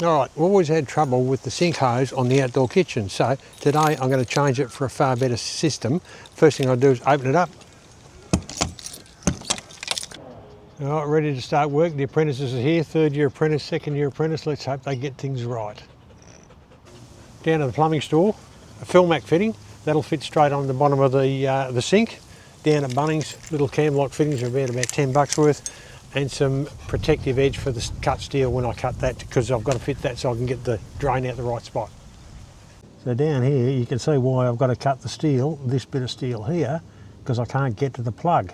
Alright, we've always had trouble with the sink hose on the outdoor kitchen, so today I'm going to change it for a far better system. First thing I'll do is open it up. Alright, ready to start work. The apprentices are here, 3rd year apprentice, 2nd year apprentice. Let's hope they get things right. Down to the plumbing store, a Filmac fitting, that'll fit straight on the bottom of the sink. Down at Bunnings, little cam lock fittings are about 10 bucks worth. And some protective edge for the cut steel when I cut that, because I've got to fit that so I can get the drain out the right spot. So down here you can see why I've got to cut the steel, this bit of steel here, because I can't get to the plug.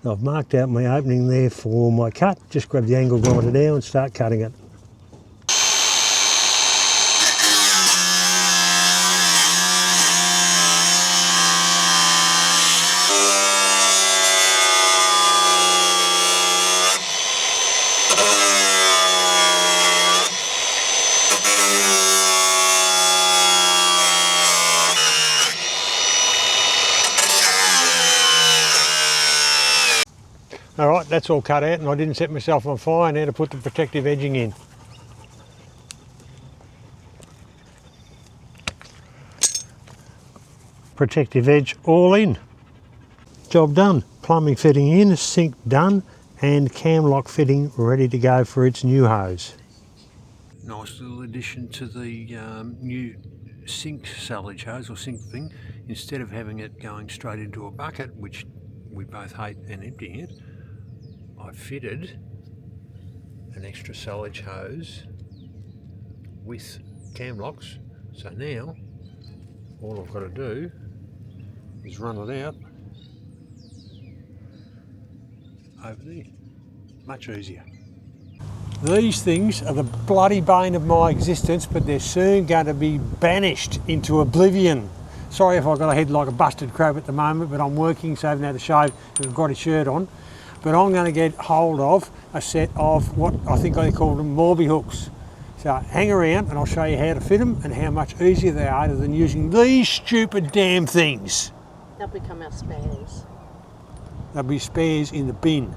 I've marked out my opening there for my cut, just grab the angle grinder down and start cutting it. Alright, that's all cut out and I didn't set myself on fire. Now to put the protective edging in. Protective edge all in. Job done. Plumbing fitting in, sink done, and cam lock fitting ready to go for its new hose. Nice little addition to the new sink salvage hose or sink thing. Instead of having it going straight into a bucket, which we both hate, and emptying it, I fitted an extra silage hose with cam locks, so now all I've got to do is run it out over there. Much easier. These things are the bloody bane of my existence, but they're soon going to be banished into oblivion. Sorry if I've got a head like a busted crab at the moment, but I'm working, so I haven't had a shave and I've got a shirt on. But I'm going to get hold of a set of what I think they call them Morby hooks. So hang around and I'll show you how to fit them and how much easier they are than using these stupid damn things. They'll become our spares. They'll be spares in the bin.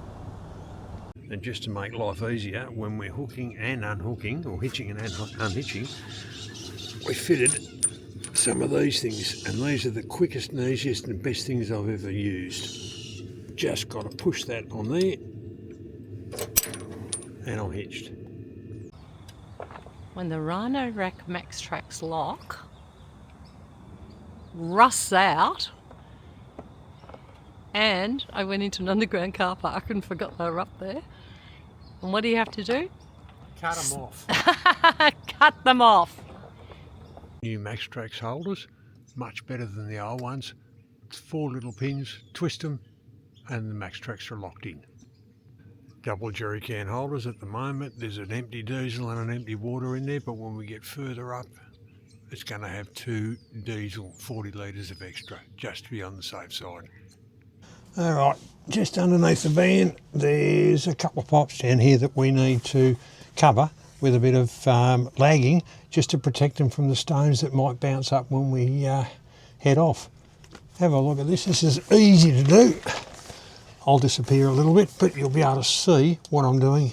And just to make life easier, when we're hooking and unhooking, or hitching and unhitching, we fitted some of these things, and these are the quickest and easiest and best things I've ever used. Just got to push that on there and I'm hitched. When the Rhino Rack Max Trax lock rusts out, and I went into an underground car park and forgot they were up there, and what do you have to do? Cut them off. Cut them off. New Max Trax holders, much better than the old ones. It's 4 little pins, twist them, and the Max Trax are locked in. Double jerry can holders at the moment. There's an empty diesel and an empty water in there, but when we get further up, it's going to have 2 diesel 40 litres of extra, just to be on the safe side. Alright, just underneath the van, there's a couple of pipes down here that we need to cover with a bit of lagging, just to protect them from the stones that might bounce up when we head off. Have a look at this. This is easy to do. I'll disappear a little bit, but you'll be able to see what I'm doing.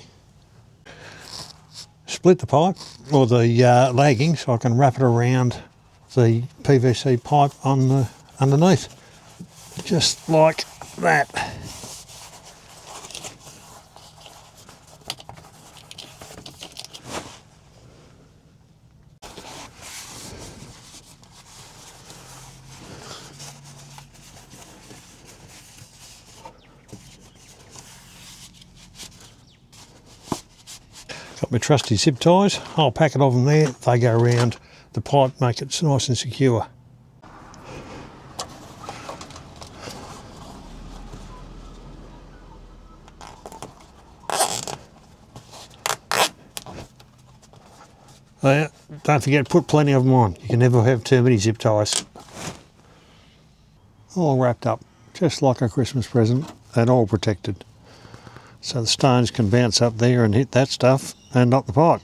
Split the pipe, or the lagging, so I can wrap it around the PVC pipe on the underneath, just like that. Got my trusty zip ties, whole packet of them there, they go around the pipe, make it nice and secure. Don't forget, put plenty of them on. You can never have too many zip ties. All wrapped up, just like a Christmas present, and all protected. So the stones can bounce up there and hit that stuff and not the pipe.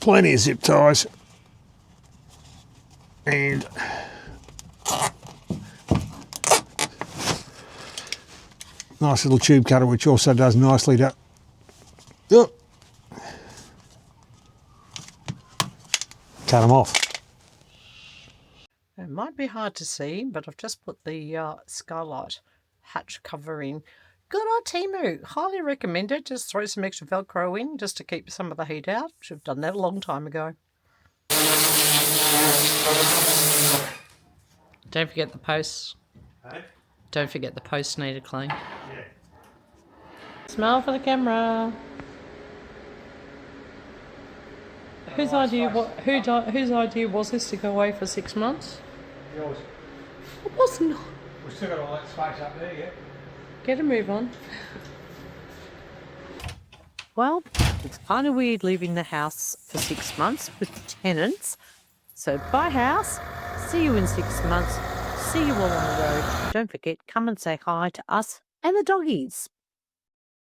Plenty of zip ties. And nice little tube cutter, which also does nicely to Cut them off. It might be hard to see, but I've just put the skylight hatch cover in. Good on Temu. Highly recommended. Just throw some extra Velcro in just to keep some of the heat out. Should have done that a long time ago. Don't forget the posts. Hey? Don't forget the posts need a clean. Yeah. Smile for the camera. Whose idea was this to go away for 6 months? Yours. It was not. We've still got all that space up there, yeah? Get a move on. Well, it's kind of weird leaving the house for 6 months with tenants. So bye house. See you in 6 months. See you all on the road. Don't forget, come and say hi to us and the doggies.